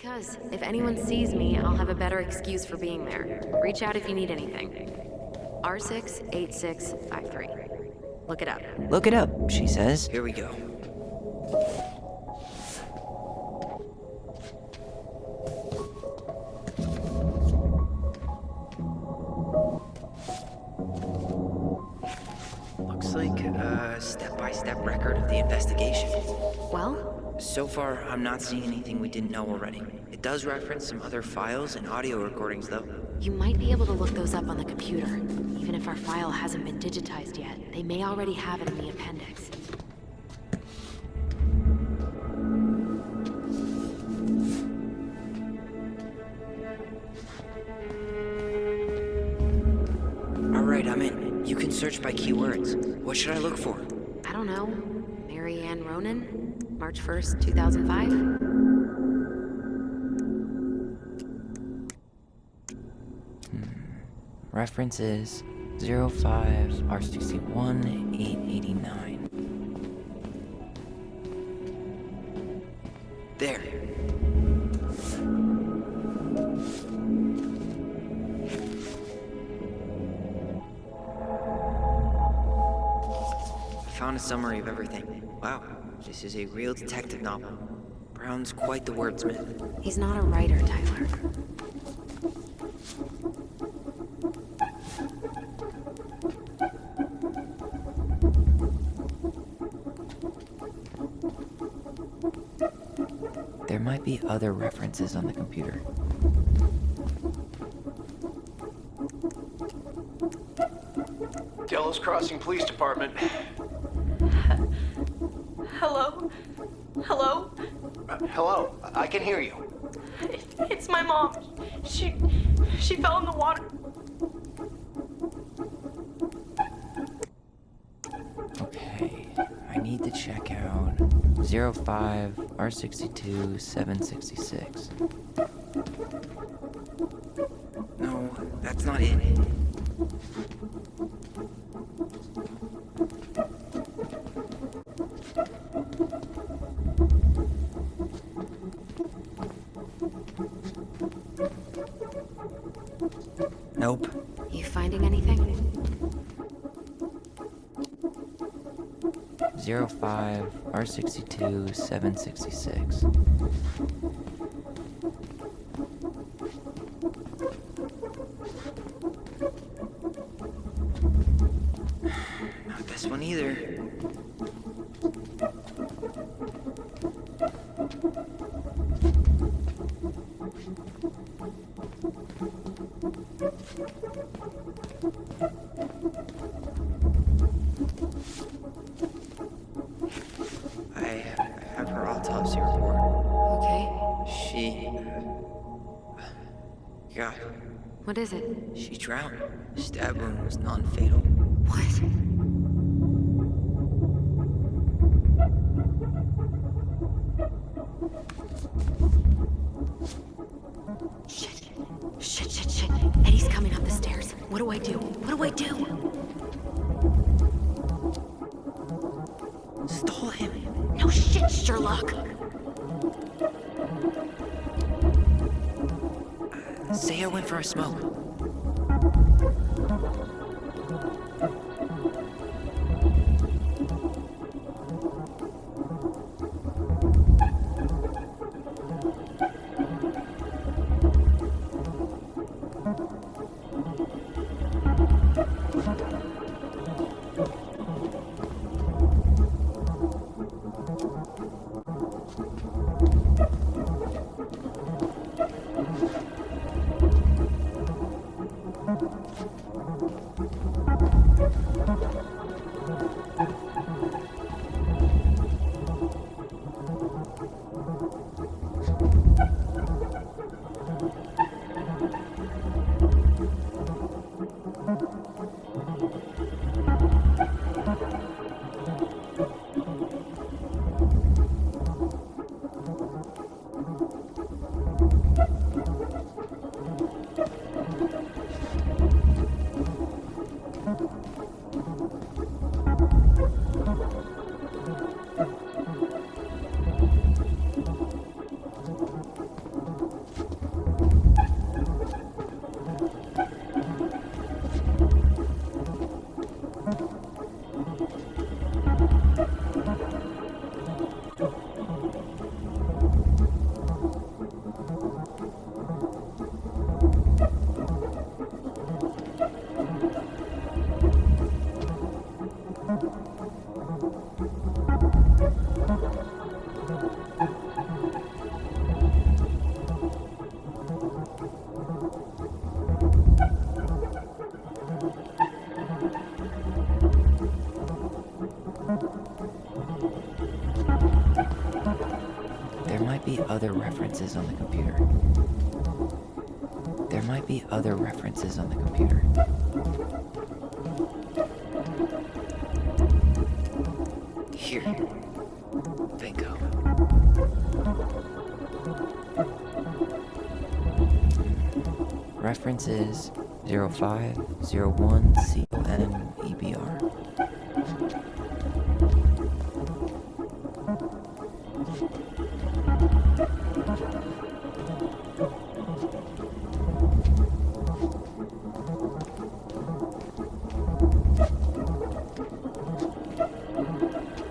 Because if anyone sees me, I'll have a better excuse for being there. Reach out if you need anything. R68653. Look it up. Look it up, she says. Here we go. Looks like a step-by-step record of the investigation. Well? So far, I'm not seeing anything we didn't know already. It does reference some other files and audio recordings, though. You might be able to look those up on the computer. Even if our file hasn't been digitized yet, they may already have it in the appendix. Alright, I'm in. You can search by keywords. What should I look for? I don't know. Mary Ann Ronan? March 1st, 2005? References 05 R61 889. There. I found a summary of everything. Wow, this is a real detective novel. Brown's quite the wordsmith. He's not a writer, Tyler. There might be other references on the computer. Delos Crossing Police Department. Hello? Hello? Hello, I can hear you. It's my mom. She fell in the water. Okay, I need to check out 05 R62 766. No, that's not it. Nope. You finding anything? 05 R62 766. Not this one either. I have her autopsy report. Okay. God, What is it? she drowned. Stab wound was non-fatal. What? Shit. Eddie's coming up the stairs. What do I do? Stall him. No shit, Sherlock. Say I went for a smoke. other references on the computer. There might be other references on the computer. Here. Bingo. Reference is 0501COMEBR.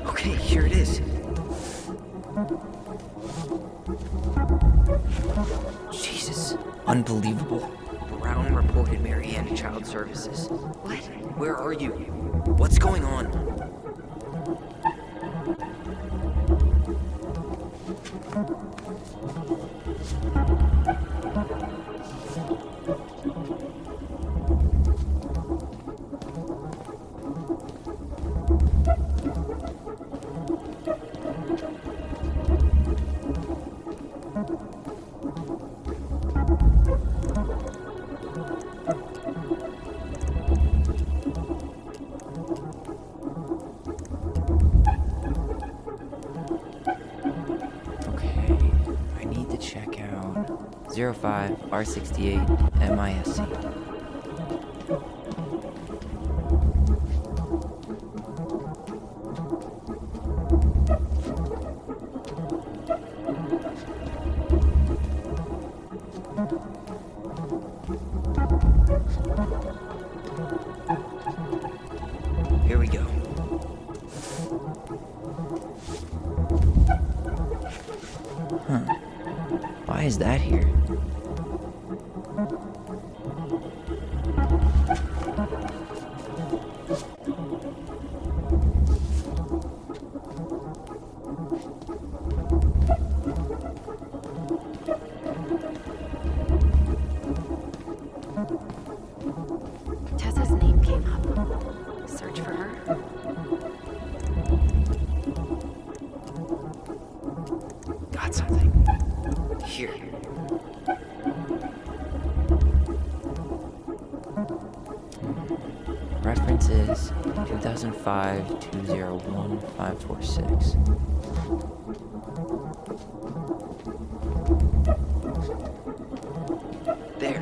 Okay, here it is. Jesus. Unbelievable. Brown reported Marianne to Child Services. What? Where are you? What's going on? Okay, I need to check out 05R68 MISC. Here we go. Why is that here? Tessa's name came up. Search for her. Got something. Here. Reference is 2005-201-546. There.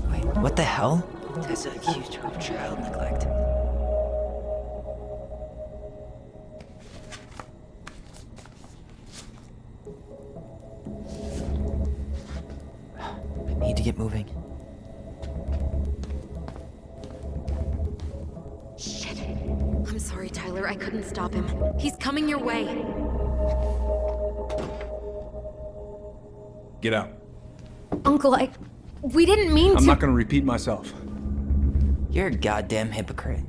Wait, what the hell? Tessa accused her of child neglect. I need to get moving. Shit. I'm sorry, Tyler. I couldn't stop him. He's coming your way. Get out. Uncle, we didn't mean to. I'm not gonna repeat myself. You're a goddamn hypocrite.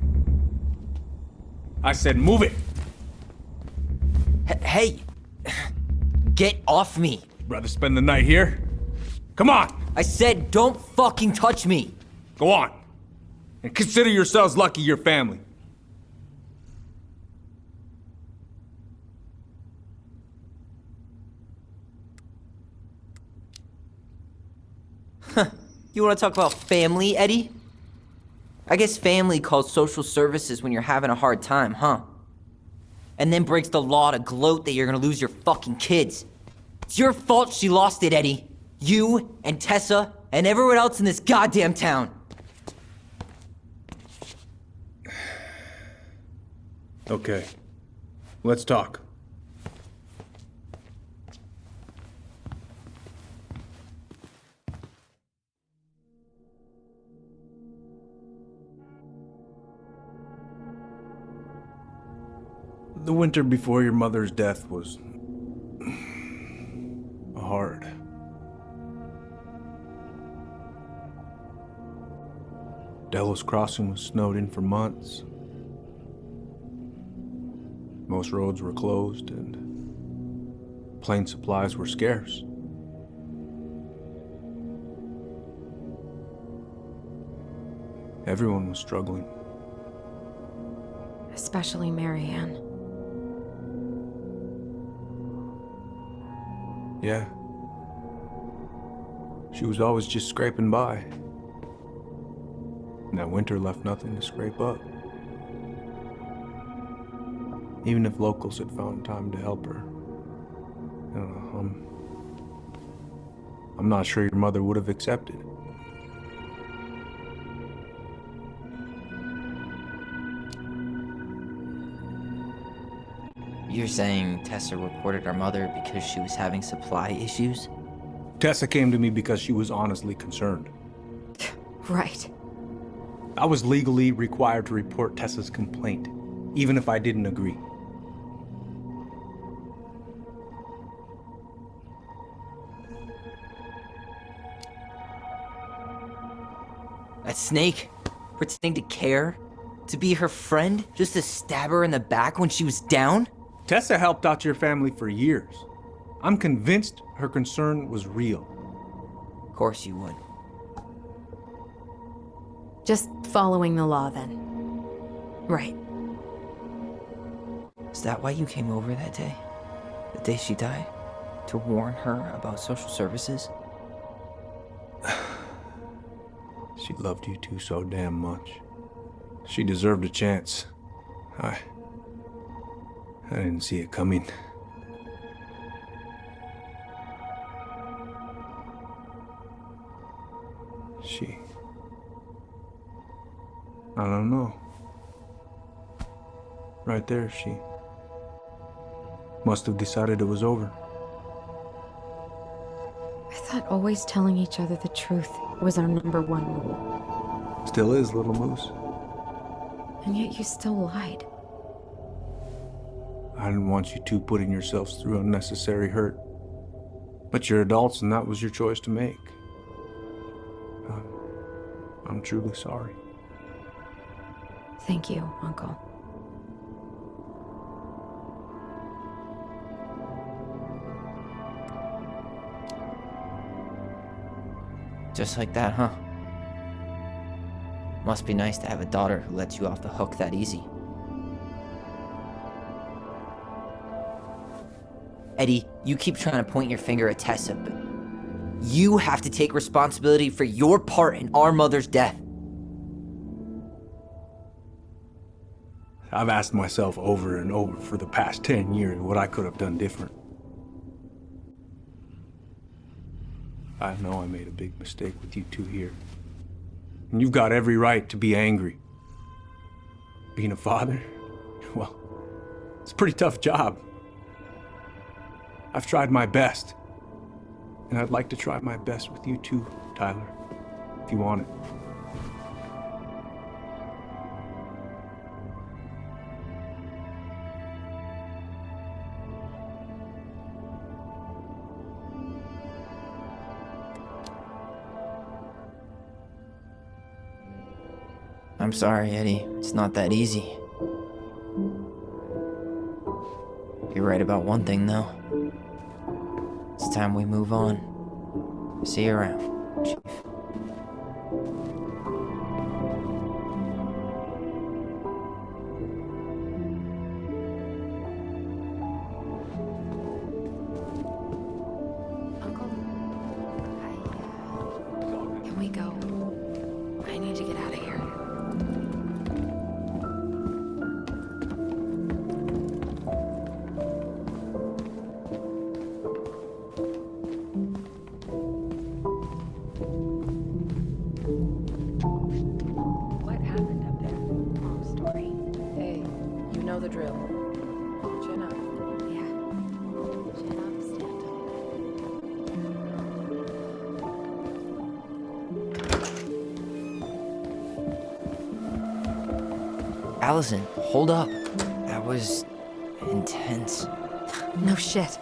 I said move it! Hey! Get off me! Rather spend the night here? Come on! I said don't fucking touch me! Go on! And consider yourselves lucky you're family. You wanna talk about family, Eddie? I guess family calls social services when you're having a hard time, huh? And then breaks the law to gloat that you're gonna lose your fucking kids. It's your fault she lost it, Eddie. You and Tessa and everyone else in this goddamn town. Okay. Let's talk. The winter before your mother's death was hard. Delos Crossing was snowed in for months. Most roads were closed and plane supplies were scarce. Everyone was struggling. Especially Marianne. Yeah. She was always just scraping by. And that winter left nothing to scrape up. Even if locals had found time to help her. I don't know, I'm not sure your mother would have accepted. You're saying Tessa reported our mother because she was having supply issues? Tessa came to me because she was honestly concerned. Right. I was legally required to report Tessa's complaint, even if I didn't agree. That snake? Pretending to care? To be her friend? Just to stab her in the back when she was down? Tessa helped out your family for years. I'm convinced her concern was real. Of course you would. Just following the law then. Right. Is that why you came over that day? The day she died? To warn her about social services? She loved you two so damn much. She deserved a chance. I didn't see it coming. I don't know. Right there, she must have decided it was over. I thought always telling each other the truth was our #1 rule. Still is, little moose. And yet you still lied. I didn't want you two putting yourselves through unnecessary hurt. But you're adults and that was your choice to make. I'm truly sorry. Thank you, Uncle. Just like that, huh? Must be nice to have a daughter who lets you off the hook that easy. Eddie, you keep trying to point your finger at Tessa, but you have to take responsibility for your part in our mother's death. I've asked myself over and over for the past 10 years what I could have done different. I know I made a big mistake with you two here. And you've got every right to be angry. Being a father, well, it's a pretty tough job. I've tried my best. And I'd like to try my best with you too, Tyler, if you want it. I'm sorry, Eddie. It's not that easy. You're right about one thing, though. It's time we move on. See you around, Chief. Uncle, can we go? I need to get out of here. What happened up there? Long story. Hey, you know the drill. Chin up. Yeah. Chin up, stand Allison, hold up. That was intense. up. No shit.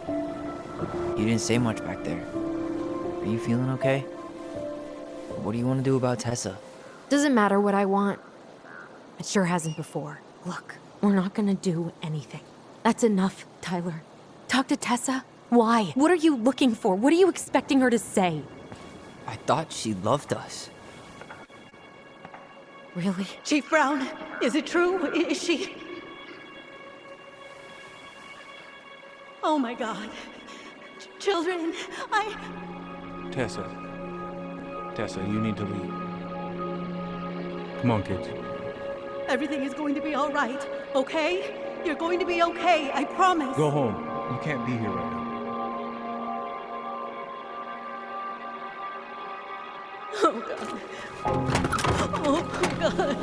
You didn't say much back there. Are you feeling okay? What do you want to do about Tessa? Doesn't matter what I want. It sure hasn't before. Look, we're not gonna do anything. That's enough, Tyler. Talk to Tessa? Why? What are you looking for? What are you expecting her to say? I thought she loved us. Really? Chief Brown, is it true? Is she... Oh my God. Children, Tessa, you need to leave. Come on, kids. Everything is going to be all right, okay? You're going to be okay, I promise. Go home. You can't be here right now. Oh God. Oh God.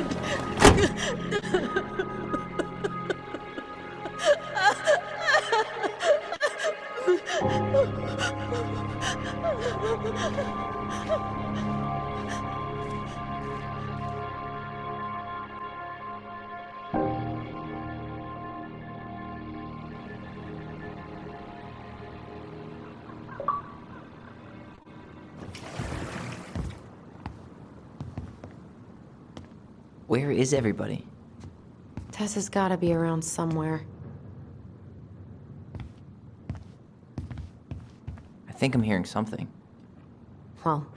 Where is everybody? Tessa's gotta be around somewhere. I think I'm hearing something. Well,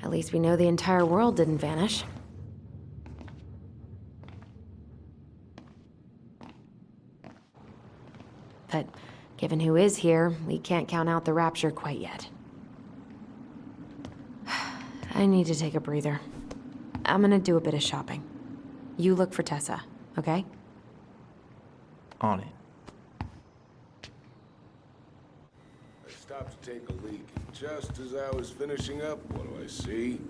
at least we know the entire world didn't vanish. But given who is here, we can't count out the rapture quite yet. I need to take a breather. I'm gonna do a bit of shopping. You look for Tessa, okay? On it. I stopped to take a leak, and just as I was finishing up, what do I see?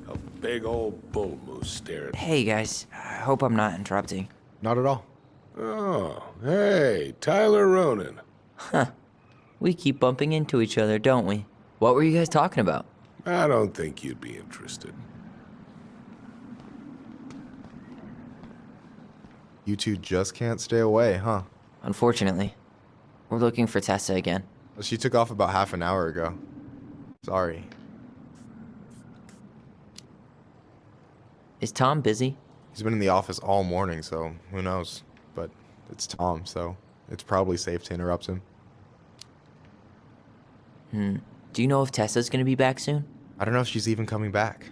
A big old bull moose staring. Hey guys, I hope I'm not interrupting. Not at all. Oh, hey, Tyler Ronan. We keep bumping into each other, don't we? What were you guys talking about? I don't think you'd be interested. You two just can't stay away, huh? Unfortunately, we're looking for Tessa again. She took off about half an hour ago. Sorry. Is Tom busy? He's been in the office all morning, so who knows? But it's Tom, so it's probably safe to interrupt him. Do you know if Tessa's gonna be back soon? I don't know if she's even coming back.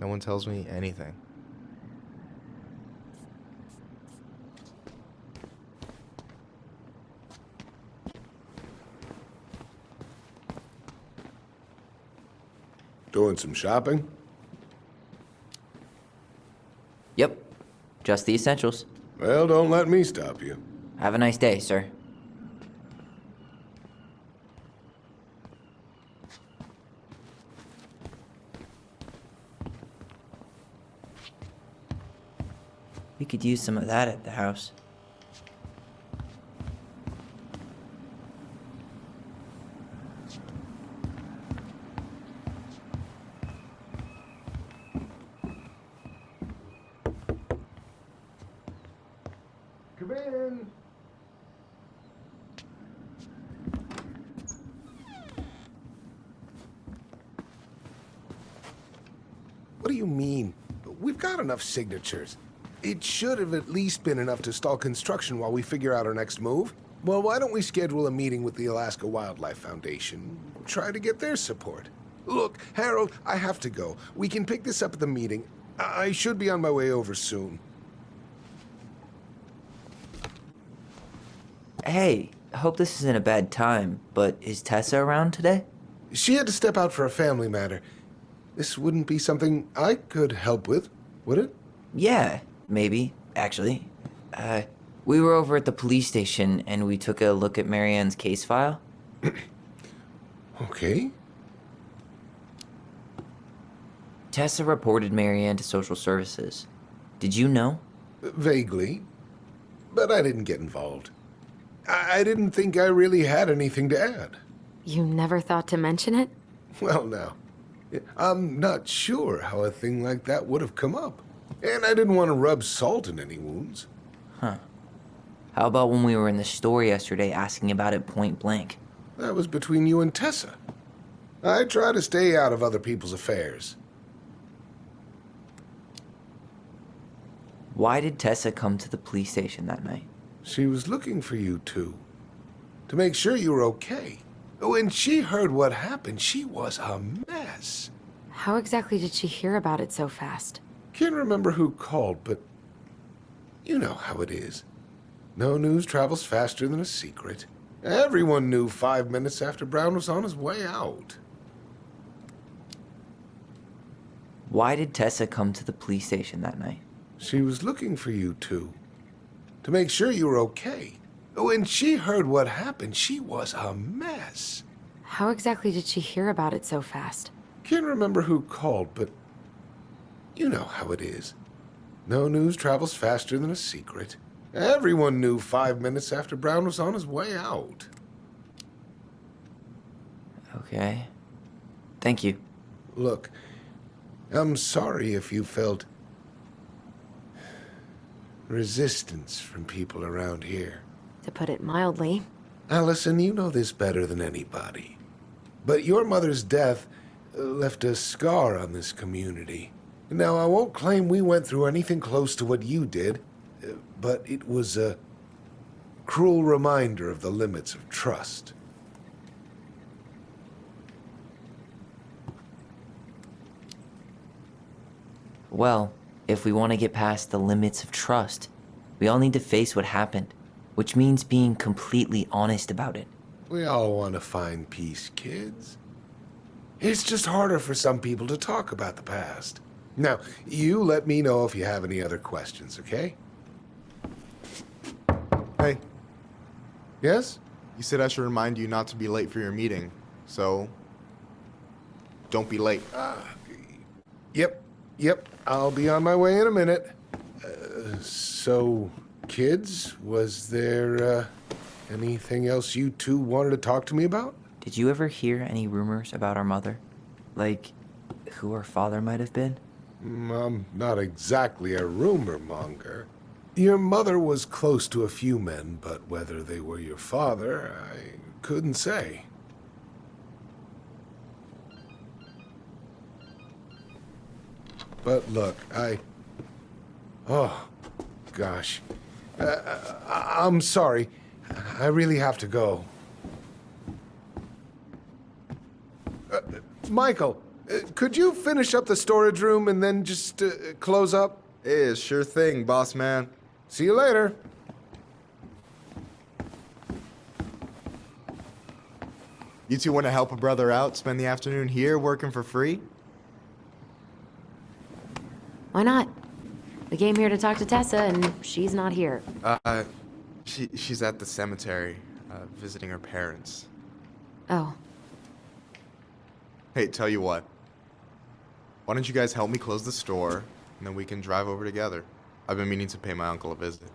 No one tells me anything. Doing some shopping? Yep. Just the essentials. Well, don't let me stop you. Have a nice day, sir. We could use some of that at the house. Come in. What do you mean? We've got enough signatures. It should have at least been enough to stall construction while we figure out our next move. Well, why don't we schedule a meeting with the Alaska Wildlife Foundation? Try to get their support. Look, Harold, I have to go. We can pick this up at the meeting. I should be on my way over soon. Hey, I hope this isn't a bad time, but is Tessa around today? She had to step out for a family matter. This wouldn't be something I could help with, would it? Yeah, maybe, actually. We were over at the police station and we took a look at Marianne's case file. Okay. Tessa reported Marianne to social services. Did you know? Vaguely. But I didn't get involved. I didn't think I really had anything to add. You never thought to mention it? Well, now, I'm not sure how a thing like that would have come up. And I didn't want to rub salt in any wounds. Huh. How about when we were in the store yesterday asking about it point blank? That was between you and Tessa. I try to stay out of other people's affairs. Why did Tessa come to the police station that night? She was looking for you two. To make sure you were okay. When she heard what happened, she was a mess. How exactly did she hear about it so fast? Can't remember who called, but you know how it is. No news travels faster than a secret. Everyone knew 5 minutes after Brown was on his way out. Why did Tessa come to the police station that night? She was looking for you two, to make sure you were okay. When she heard what happened, she was a mess. How exactly did she hear about it so fast? Can't remember who called, but you know how it is. No news travels faster than a secret. Everyone knew 5 minutes after Brown was on his way out. Okay. Thank you. Look, I'm sorry if you felt resistance from people around here. To put it mildly. Allison, you know this better than anybody. But your mother's death left a scar on this community. Now, I won't claim we went through anything close to what you did, but it was a cruel reminder of the limits of trust. Well, if we want to get past the limits of trust, we all need to face what happened, which means being completely honest about it. We all want to find peace, kids. It's just harder for some people to talk about the past. Now, you let me know if you have any other questions, okay? Hey, Yes? you said I should remind you not to be late for your meeting, so don't be late. Yep. I'll be on my way in a minute. So, kids, was there anything else you two wanted to talk to me about? Did you ever hear any rumors about our mother? Like, who our father might have been? I'm not exactly a rumor monger. Your mother was close to a few men, but whether they were your father, I couldn't say. But look, oh, gosh. I'm sorry. I really have to go. Michael, could you finish up the storage room and then just close up? Yeah, sure thing, boss man. See you later. You two want to help a brother out, spend the afternoon here working for free? Why not? We came here to talk to Tessa, and she's not here. She's at the cemetery, visiting her parents. Oh. Hey, tell you what. Why don't you guys help me close the store, and then we can drive over together? I've been meaning to pay my uncle a visit.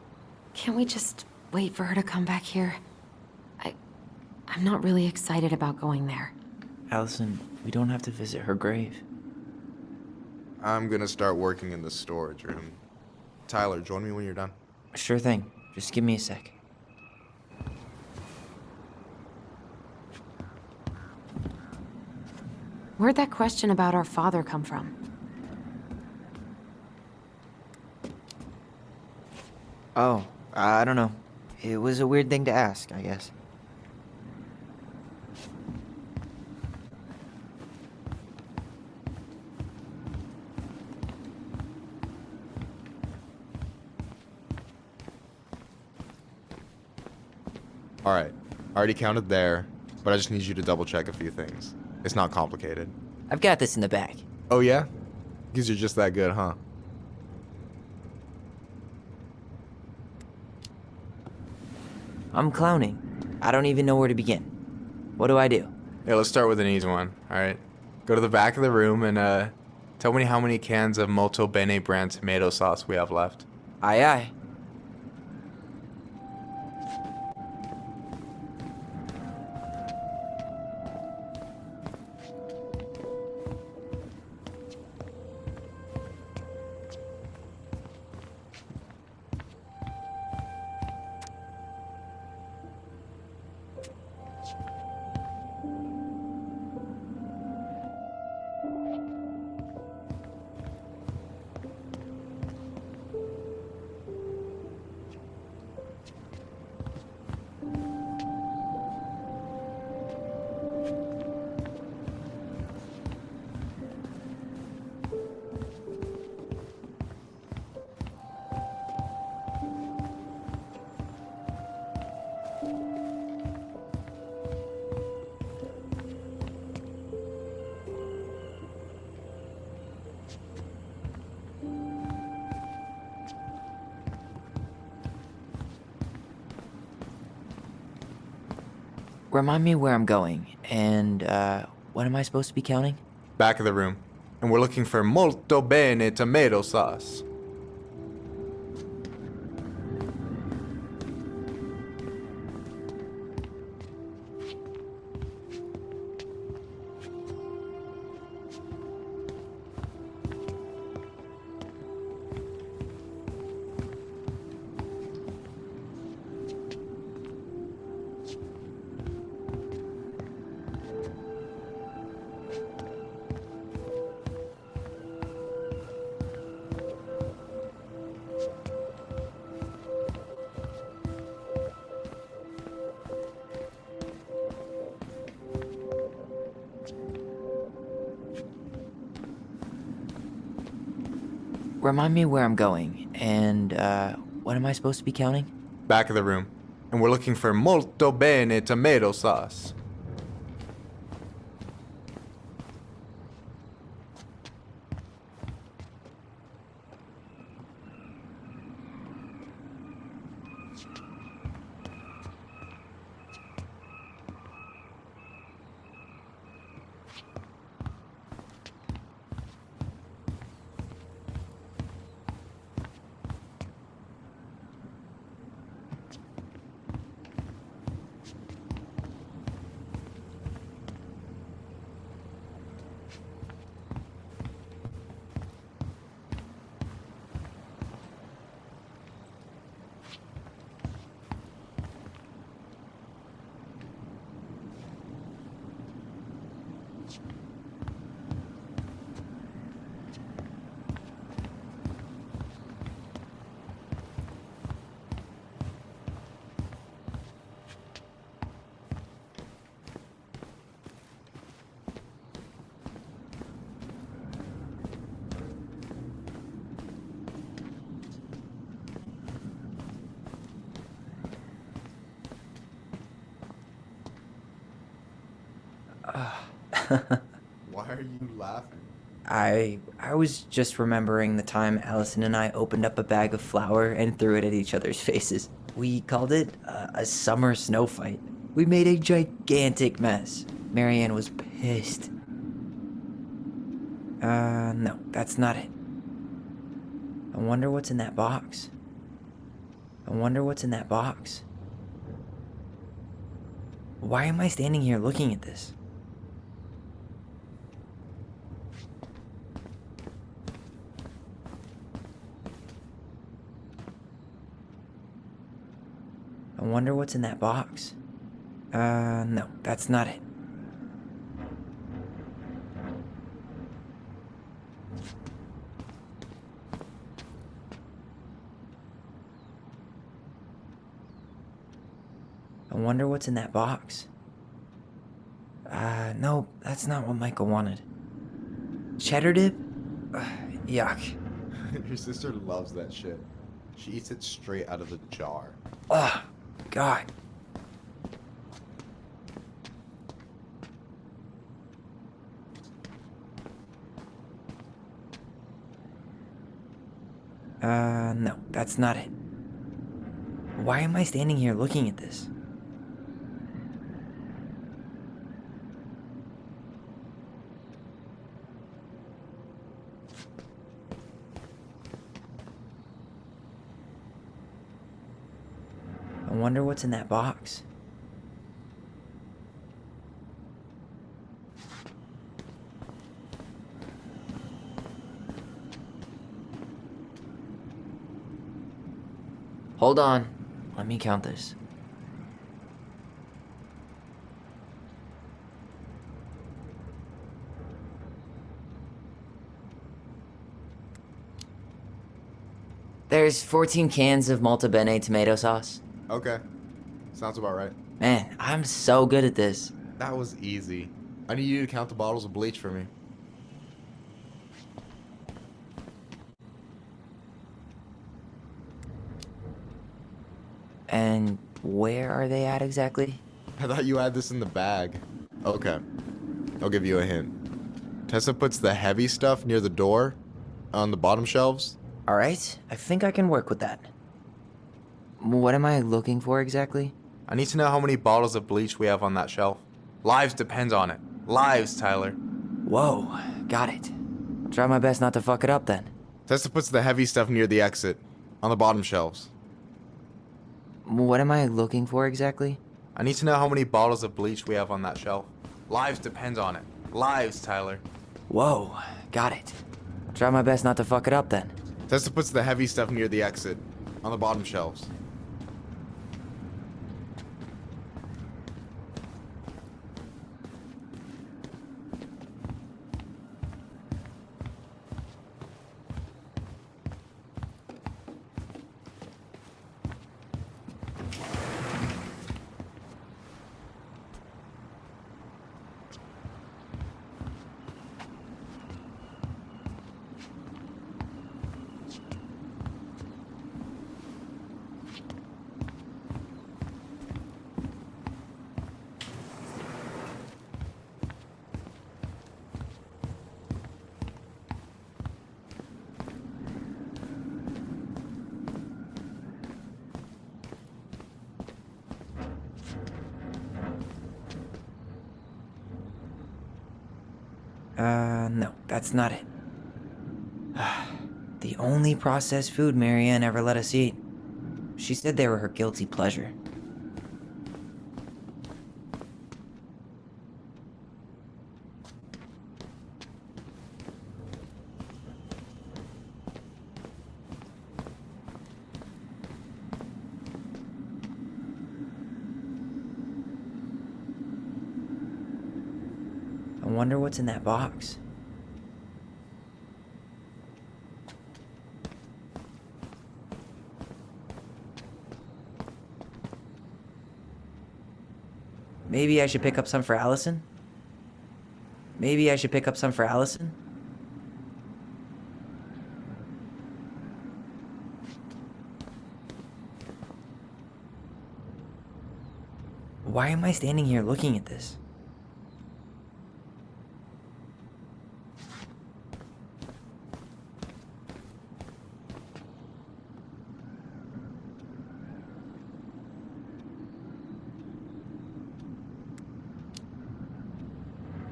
Can't we just wait for her to come back here? I'm not really excited about going there. Allison, we don't have to visit her grave. I'm gonna start working in the storage room. Tyler, join me when you're done. Sure thing. Just give me a sec. Where'd that question about our father come from? Oh, I don't know. It was a weird thing to ask, I guess. Alright, I already counted there, but I just need you to double check a few things. It's not complicated. I've got this in the bag. Oh yeah? Because you're just that good, huh? I'm clowning. I don't even know where to begin. What do I do? Yeah, let's start with an easy one, alright? Go to the back of the room and, tell me how many cans of Molto Bene brand tomato sauce we have left. Aye aye. Remind me where I'm going, and, what am I supposed to be counting? Back of the room. And we're looking for molto bene tomato sauce. Remind me where I'm going, and, what am I supposed to be counting? Back of the room. And we're looking for molto bene tomato sauce. Why are you laughing? I was just remembering the time Allison and I opened up a bag of flour and threw it at each other's faces. We called it a summer snow fight. We made a gigantic mess. Marianne was pissed. No, that's not it. I wonder what's in that box. I wonder what's in that box. Why am I standing here looking at this? I wonder what's in that box. No, that's not it. I wonder what's in that box. No, that's not what Michael wanted. Cheddar dip? Yuck. Your sister loves that shit. She eats it straight out of the jar. Ugh, God. No, that's not it. Why am I standing here looking at this? I wonder what's in that box. Hold on. Let me count this. There's 14 cans of Malta Bene tomato sauce. Okay. Sounds about right. Man, I'm so good at this. That was easy. I need you to count the bottles of bleach for me. And where are they at exactly? I thought you had this in the bag. Okay. I'll give you a hint. Tessa puts the heavy stuff near the door on the bottom shelves. Alright, I think I can work with that. What am I looking for exactly? I need to know how many bottles of bleach we have on that shelf. Lives depends on it. Lives, Tyler. Whoa, got it. I'll try my best not to fuck it up then. Tessa puts the heavy stuff near the exit, on the bottom shelves. What am I looking for exactly? I need to know how many bottles of bleach we have on that shelf. Lives depends on it. Lives, Tyler. Whoa, got it. I'll try my best not to fuck it up then. Tessa puts the heavy stuff near the exit, on the bottom shelves. No, that's not it. The only processed food Marianne ever let us eat. She said they were her guilty pleasure. I wonder what's in that box. Maybe I should pick up some for Allison? Maybe I should pick up some for Allison? Why am I standing here looking at this?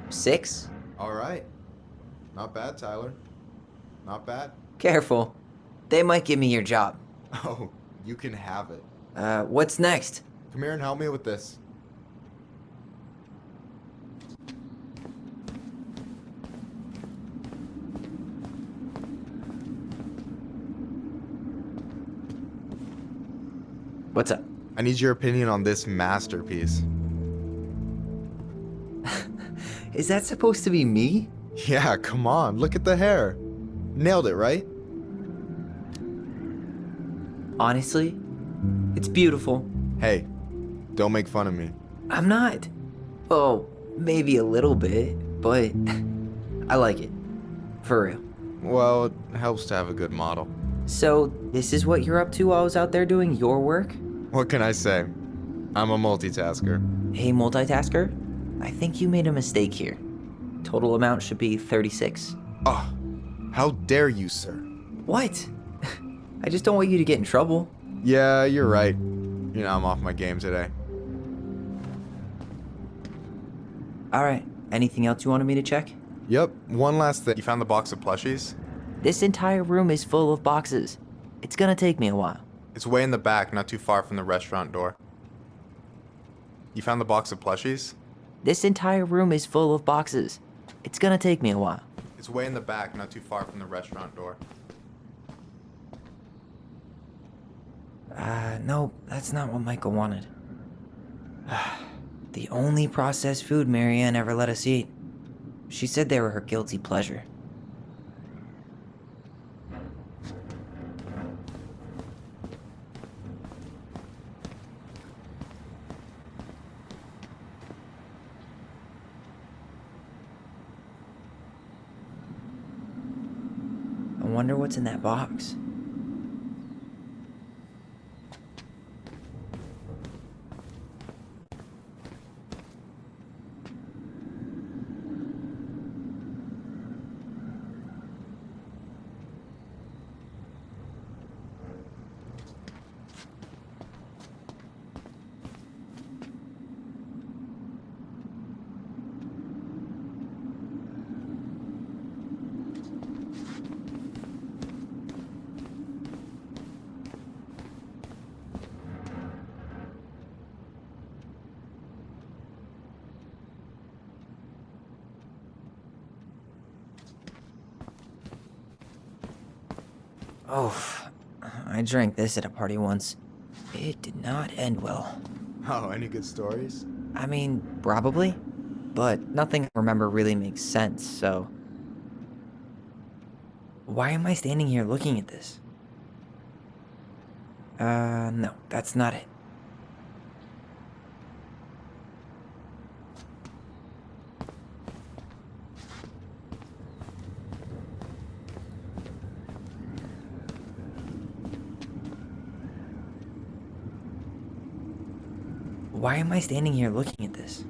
Six? All right. Not bad, Tyler. Not bad. Careful. They might give me your job. Oh, you can have it. What's next? Come here and help me with this. What's up? I need your opinion on this masterpiece. Is that supposed to be me? Yeah, come on. Look at the hair. Nailed it, right? Honestly, it's beautiful. Hey, don't make fun of me. I'm not. Oh, maybe a little bit, but I like it. For real. Well, it helps to have a good model. So, this is what you're up to while I was out there doing your work? What can I say? I'm a multitasker. Hey, multitasker. I think you made a mistake here. Total amount should be 36. Oh, how dare you, sir? What? I just don't want you to get in trouble. Yeah, you're right. You know, I'm off my game today. Alright, anything else you wanted me to check? Yep, one last thing. You found the box of plushies? This entire room is full of boxes. It's gonna take me a while. It's way in the back, not too far from the restaurant door. You found the box of plushies? This entire room is full of boxes. It's gonna take me a while. It's way in the back, not too far from the restaurant door. No, that's not what Michael wanted. The only processed food Marianne ever let us eat. She said they were her guilty pleasure. I wonder what's in that box. Oh, I drank this at a party once. It did not end well. Oh, any good stories? I mean, probably. But nothing I remember really makes sense, so... Why am I standing here looking at this? No, that's not it. Why am I standing here looking at this?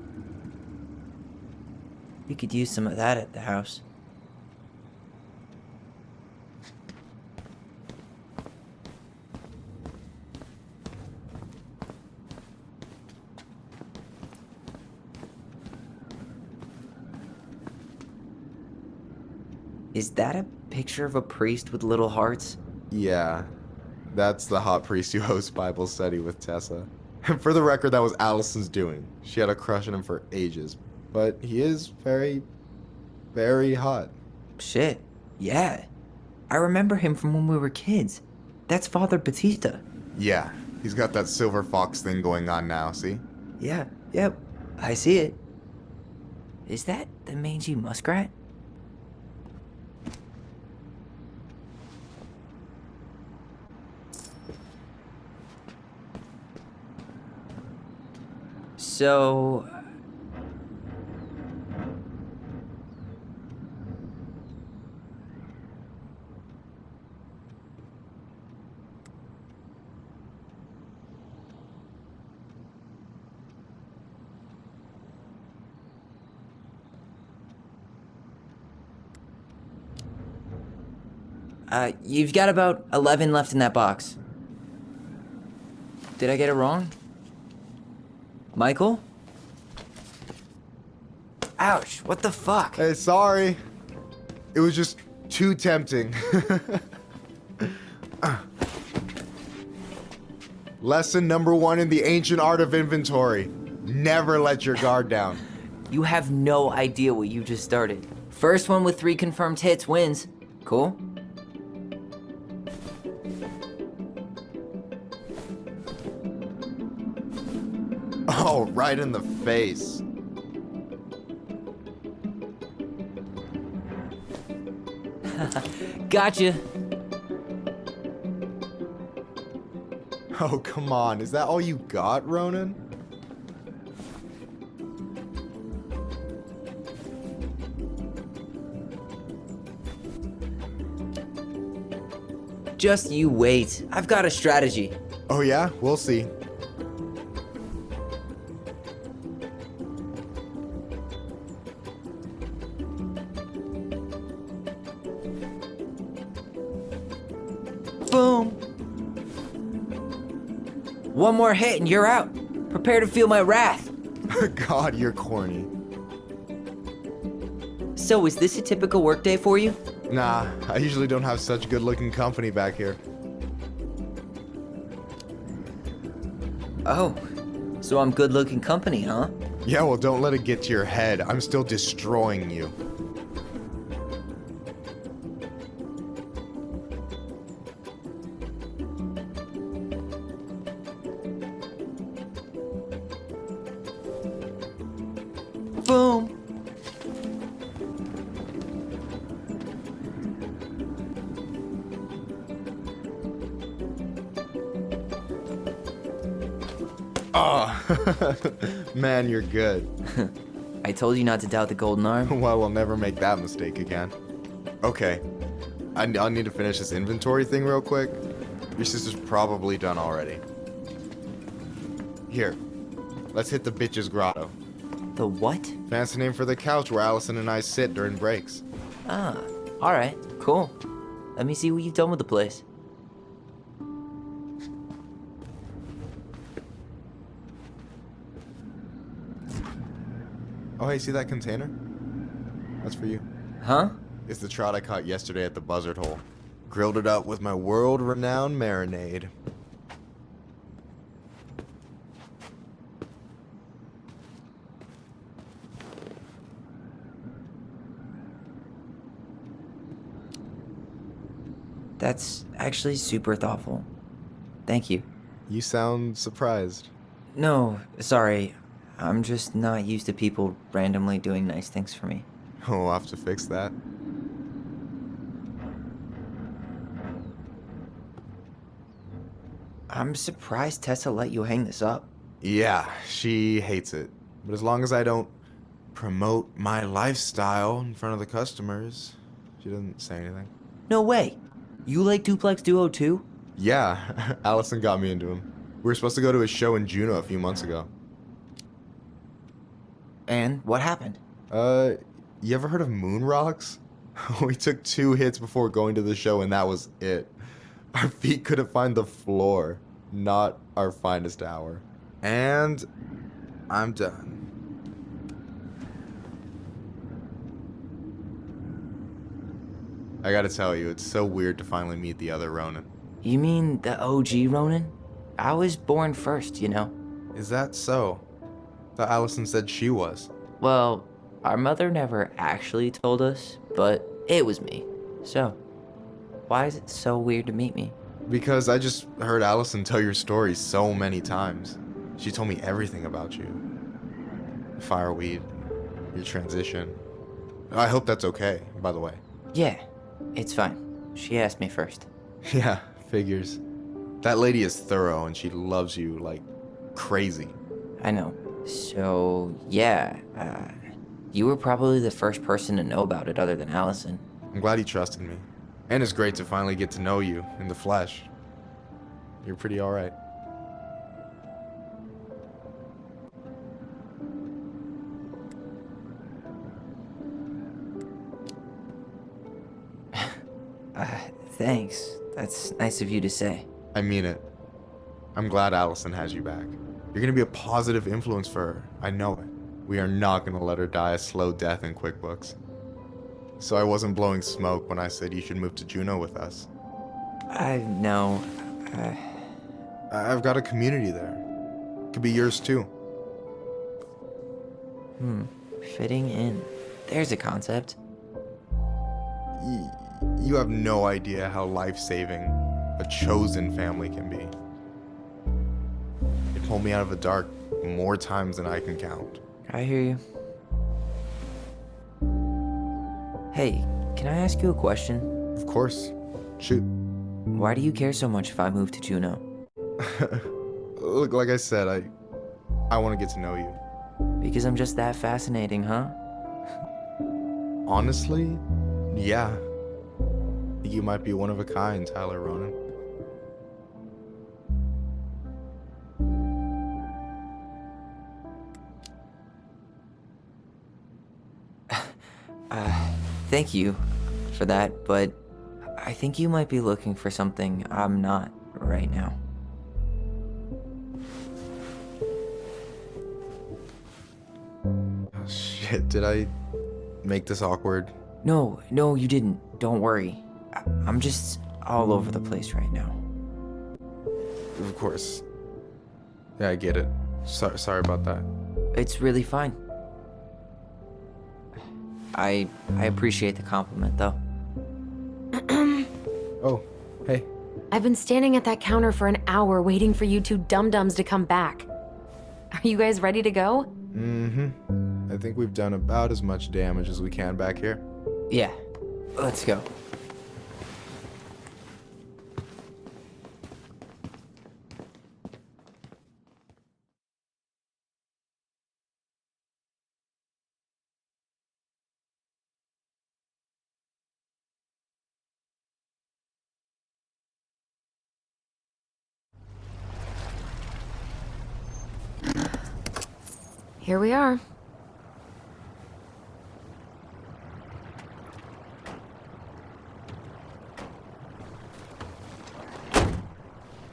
We could use some of that at the house. Is that a picture of a priest with little hearts? Yeah, that's the hot priest who hosts Bible study with Tessa. For the record, that was Allison's doing. She had a crush on him for ages, but he is very, very hot. Shit, yeah. I remember him from when we were kids. That's Father Batista. Yeah, he's got that silver fox thing going on now, see? Yeah, yep, I see it. Is that the mangy muskrat? So... you've got about 11 left in that box. Did I get it wrong? Michael? Ouch, what the fuck? Hey, sorry. It was just too tempting. Lesson number 1 in the ancient art of inventory. Never let your guard down. You have no idea what you just started. First one with 3 confirmed hits wins. Cool? Oh, right in the face. Gotcha. Oh, come on. Is that all you got, Ronan? Just you wait. I've got a strategy. Oh yeah? We'll see. Boom. One more hit and you're out. Prepare to feel my wrath. God, you're corny. So is this a typical workday for you? Nah, I usually don't have such good-looking company back here. Oh, so I'm good-looking company, huh? Yeah, well, don't let it get to your head. I'm still destroying you. Boom. Oh, man, you're good. I told you not to doubt the golden arm. Well, we'll never make that mistake again. Okay, I'll need to finish this inventory thing real quick. Your sister's probably done already. Here, let's hit the bitch's grotto. The what? Fancy name for the couch where Allison and I sit during breaks. Ah, alright, cool. Let me see what you've done with the place. Oh, hey, see that container? That's for you. Huh? It's the trout I caught yesterday at the buzzard hole. Grilled it up with my world-renowned marinade. That's actually super thoughtful. Thank you. You sound surprised. No, sorry. I'm just not used to people randomly doing nice things for me. Oh, we'll have to fix that. I'm surprised Tessa let you hang this up. Yeah, she hates it. But as long as I don't promote my lifestyle in front of the customers, she doesn't say anything. No way. You like Duplex Duo too? Yeah, Allison got me into him. We were supposed to go to his show in Juneau a few months ago. And what happened? You ever heard of Moon Rocks? We took 2 hits before going to the show and that was it. Our feet couldn't find the floor. Not our finest hour. And I'm done. I gotta tell you, it's so weird to finally meet the other Ronin. You mean the OG Ronin? I was born first, you know. Is that so? Thought Allison said she was. Well, our mother never actually told us, but it was me. So, why is it so weird to meet me? Because I just heard Allison tell your story so many times. She told me everything about you. Fireweed, your transition. I hope that's okay, by the way. Yeah, it's fine. She asked me first. Yeah, figures. That lady is thorough and she loves you like crazy. I know. So, yeah, you were probably the first person to know about it other than Allison. I'm glad he trusted me. And it's great to finally get to know you in the flesh. You're pretty alright. Thanks. That's nice of you to say. I mean it. I'm glad Allison has you back. You're gonna be a positive influence for her. I know it. We are not gonna let her die a slow death in QuickBooks. So I wasn't blowing smoke when I said you should move to Juneau with us. I know. I've got a community there. Could be yours too. Fitting in. There's a concept. You have no idea how life-saving a chosen family can be. It pulled me out of the dark more times than I can count. I hear you. Hey, can I ask you a question? Of course. Shoot. Why do you care so much if I move to Juneau? Look, like I said, I want to get to know you. Because I'm just that fascinating, huh? Honestly, yeah. I think you might be one of a kind, Tyler Ronan. Thank you for that, but I think you might be looking for something I'm not right now. Oh, shit, did I make this awkward? No, you didn't. Don't worry. I'm just all over the place right now. Of course. Yeah, I get it. Sorry about that. It's really fine. I appreciate the compliment, though. Oh, hey. I've been standing at that counter for an hour waiting for you two dum-dums to come back. Are you guys ready to go? Mm-hmm. I think we've done about as much damage as we can back here. Yeah, let's go. Here we are.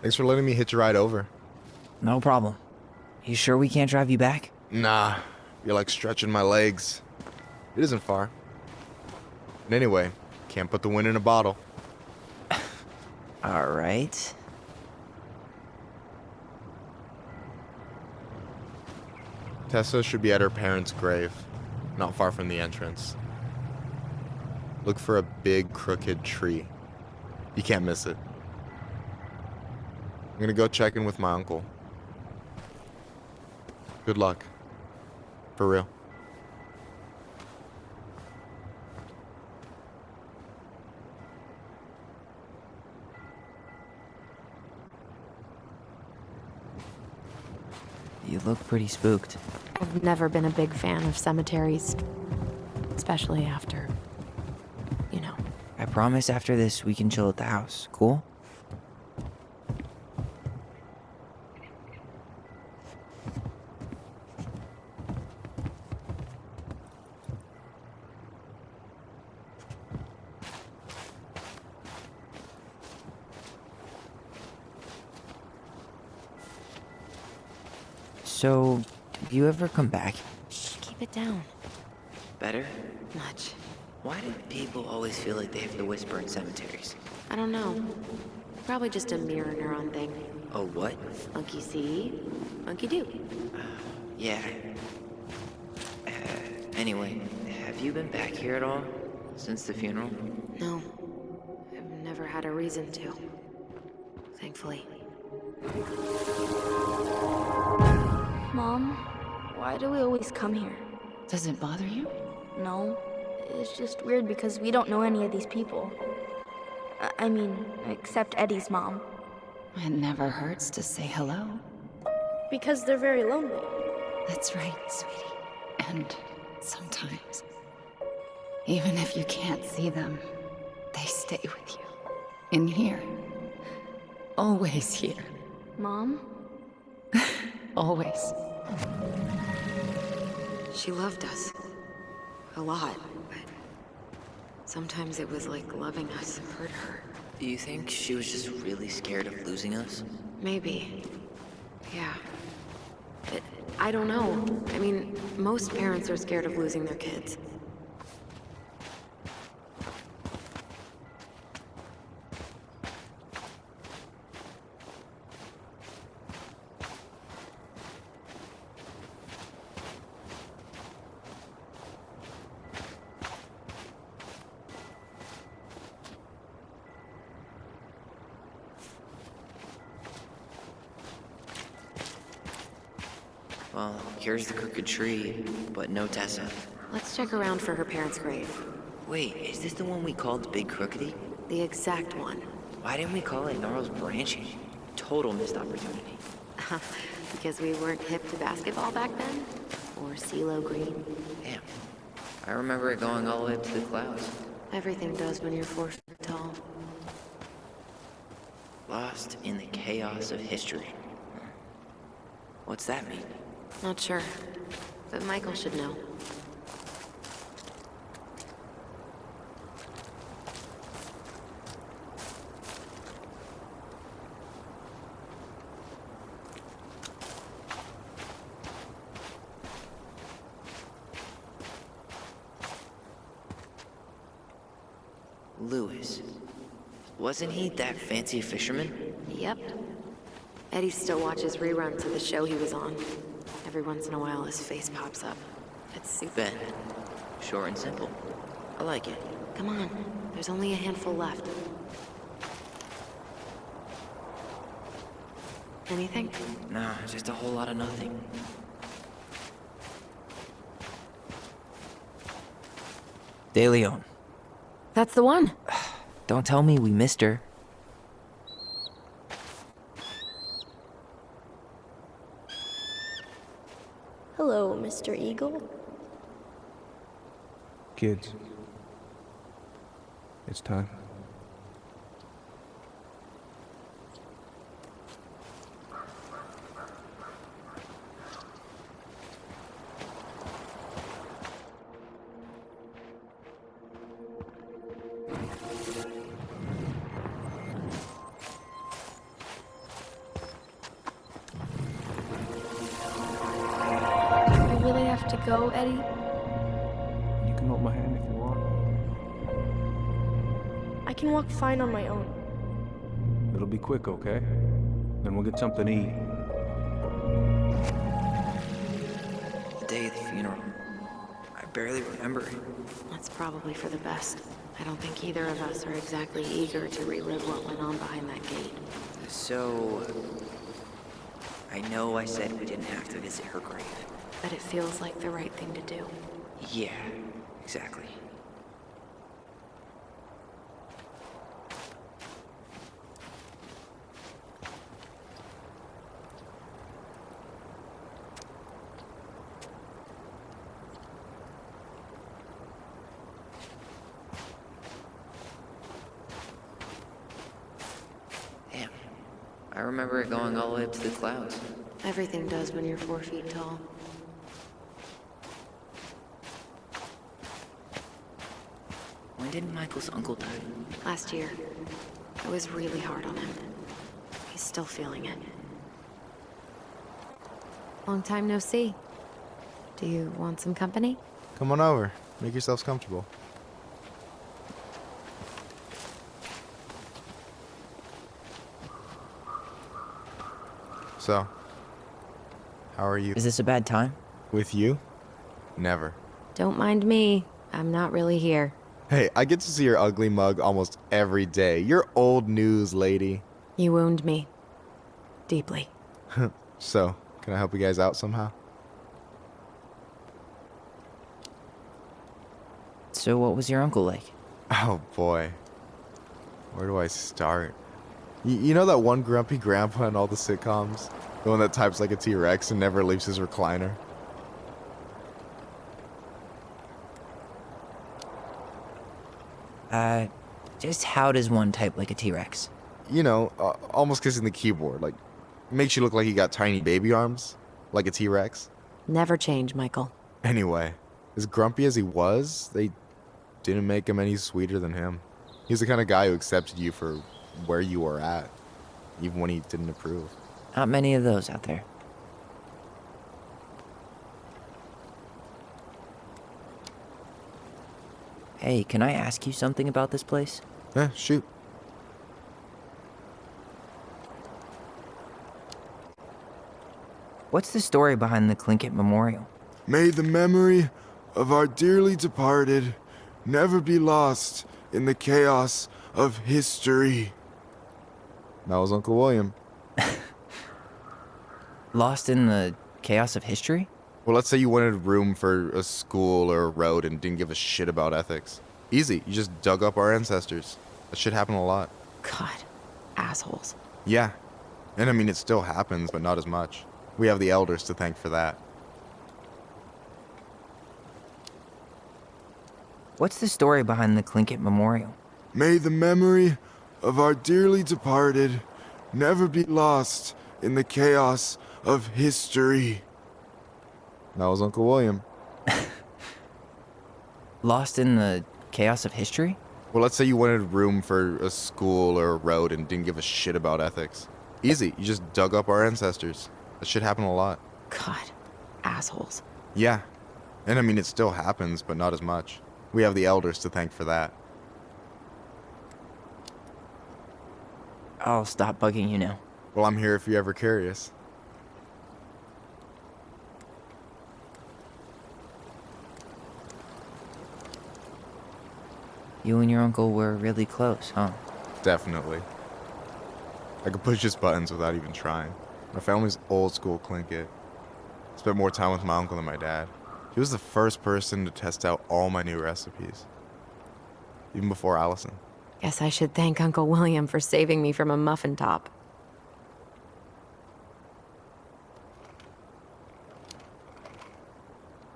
Thanks for letting me hitch a ride over. No problem. You sure we can't drive you back? Nah, you're like stretching my legs. It isn't far. And anyway, can't put the wind in a bottle. All right. Tessa should be at her parents' grave, not far from the entrance. Look for a big crooked tree. You can't miss it. I'm gonna go check in with my uncle. Good luck. For real. You look pretty spooked. I've never been a big fan of cemeteries. Especially after, you know. I promise after this we can chill at the house. Cool? So, do you ever come back? Shh, keep it down. Better? Much. Why do people always feel like they have to whisper in cemeteries? I don't know. Probably just a mirror neuron thing. Oh, what? Monkey see, monkey do. Yeah. Anyway, have you been back here at all? Since the funeral? No. I've never had a reason to. Thankfully. Mom, why do we always come here? Does it bother you? No. It's just weird because we don't know any of these people. I mean, except Eddie's mom. It never hurts to say hello. Because they're very lonely. That's right, sweetie. And sometimes, even if you can't see them, they stay with you. In here. Always here. Mom? Always. She loved us. A lot, but sometimes it was like loving us hurt her. Do you think she was just really scared of losing us? Maybe. Yeah. But I don't know. I mean, most parents are scared of losing their kids. Well, here's the crooked tree, but no Tessa. Let's check around for her parents' grave. Wait, is this the one we called Big Crookedy? The exact one. Why didn't we call it Gnarls Branching? Total missed opportunity. Because we weren't hip to basketball back then? Or CeeLo Green? Damn. I remember it going all the way up to the clouds. Everything does when you're 4 feet tall. Lost in the chaos of history. What's that mean? Not sure. But Michael should know. Lewis. Wasn't he that fancy fisherman? Yep. Eddie still watches reruns of the show he was on. Every once in a while, his face pops up. It's super. Ben. Short and simple. I like it. Come on. There's only a handful left. Anything? Nah, just a whole lot of nothing. De Leon. That's the one. Don't tell me we missed her. Hello, Mr. Eagle. Kids. It's time. I really have to go, Eddie. You can hold my hand if you want. I can walk fine on my own. It'll be quick, okay? Then we'll get something to eat. The day of the funeral. I barely remember it. That's probably for the best. I don't think either of us are exactly eager to relive what went on behind that gate. So... I know I said we didn't have to visit her grave. But it feels like the right thing to do. Yeah, exactly. Damn. I remember it going all the way up to the clouds. Everything does when you're 4 feet tall. When did Michael's uncle die? Last year. It was really hard on him. He's still feeling it. Long time no see. Do you want some company? Come on over. Make yourselves comfortable. So, how are you? Is this a bad time? With you? Never. Don't mind me. I'm not really here. Hey, I get to see your ugly mug almost every day. You're old news, lady. You wound me. Deeply. So, can I help you guys out somehow? So what was your uncle like? Oh boy. Where do I start? You know that one grumpy grandpa in all the sitcoms? The one that types like a T-Rex and never leaves his recliner? Just how does one type like a T-Rex? You know, almost kissing the keyboard. Like, makes you look like you got tiny baby arms. Like a T-Rex. Never change, Michael. Anyway, as grumpy as he was, they didn't make him any sweeter than him. He's the kind of guy who accepted you for where you were at, even when he didn't approve. Not many of those out there. Hey, can I ask you something about this place? Yeah, shoot. What's the story behind the Tlingit Memorial? May the memory of our dearly departed never be lost in the chaos of history. That was Uncle William. Lost in the chaos of history? Well, let's say you wanted room for a school or a road and didn't give a shit about ethics. Easy, you just dug up our ancestors. That shit happened a lot. God, assholes. Yeah, and I mean it still happens, but not as much. We have the elders to thank for that. What's the story behind the Tlingit Memorial? May the memory of our dearly departed never be lost in the chaos of history. That was Uncle William. Lost in the chaos of history? Well, let's say you wanted room for a school or a road and didn't give a shit about ethics. Easy, you just dug up our ancestors. That shit happened a lot. God, assholes. Yeah, and I mean it still happens, but not as much. We have the elders to thank for that. I'll stop bugging you now. Well, I'm here if you're ever curious. You and your uncle were really close, huh? Definitely. I could push his buttons without even trying. My family's old school Tlingit. Spent more time with my uncle than my dad. He was the first person to test out all my new recipes. Even before Allison. Guess I should thank Uncle William for saving me from a muffin top.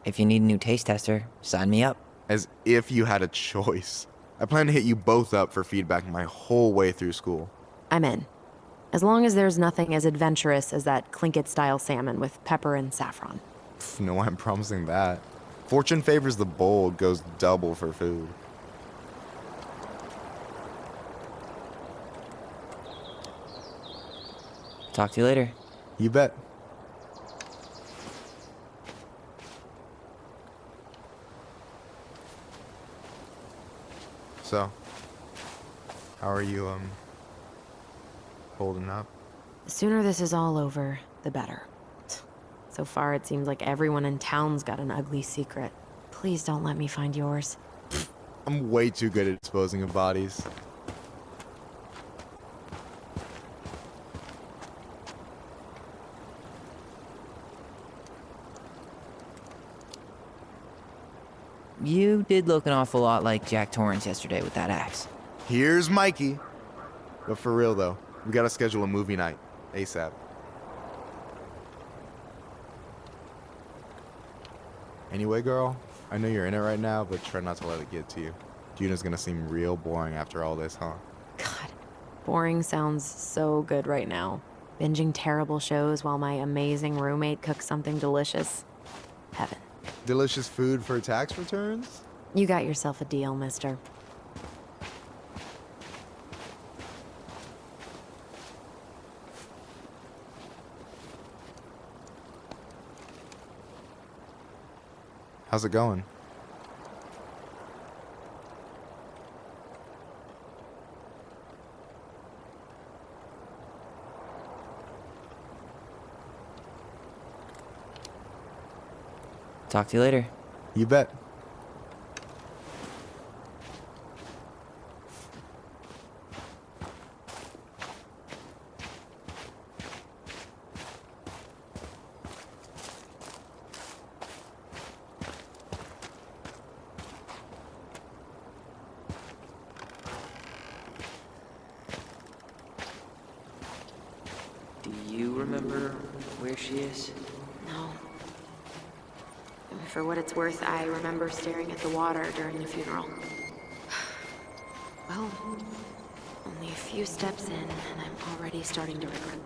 If you need a new taste tester, sign me up. As if you had a choice. I plan to hit you both up for feedback my whole way through school. I'm in. As long as there's nothing as adventurous as that Tlingit-style salmon with pepper and saffron. No way I'm promising that. Fortune favors the bold, goes double for food. Talk to you later. You bet. So, how are you, holding up? The sooner this is all over, the better. So far, it seems like everyone in town's got an ugly secret. Please don't let me find yours. I'm way too good at disposing of bodies. You did look an awful lot like Jack Torrance yesterday with that axe. Here's Mikey. But for real though, we gotta schedule a movie night ASAP. Anyway, girl, I know you're in it right now, but try not to let it get to you. Juna's gonna seem real boring after all this, huh? God, boring sounds so good right now. Binging terrible shows while my amazing roommate cooks something delicious. Heaven. Delicious food for tax returns? You got yourself a deal, mister. How's it going? Talk to you later. You bet. Do you remember where she is? No. For what it's worth, I remember staring at the water during the funeral. Well, only a few steps in, and I'm already starting to regret.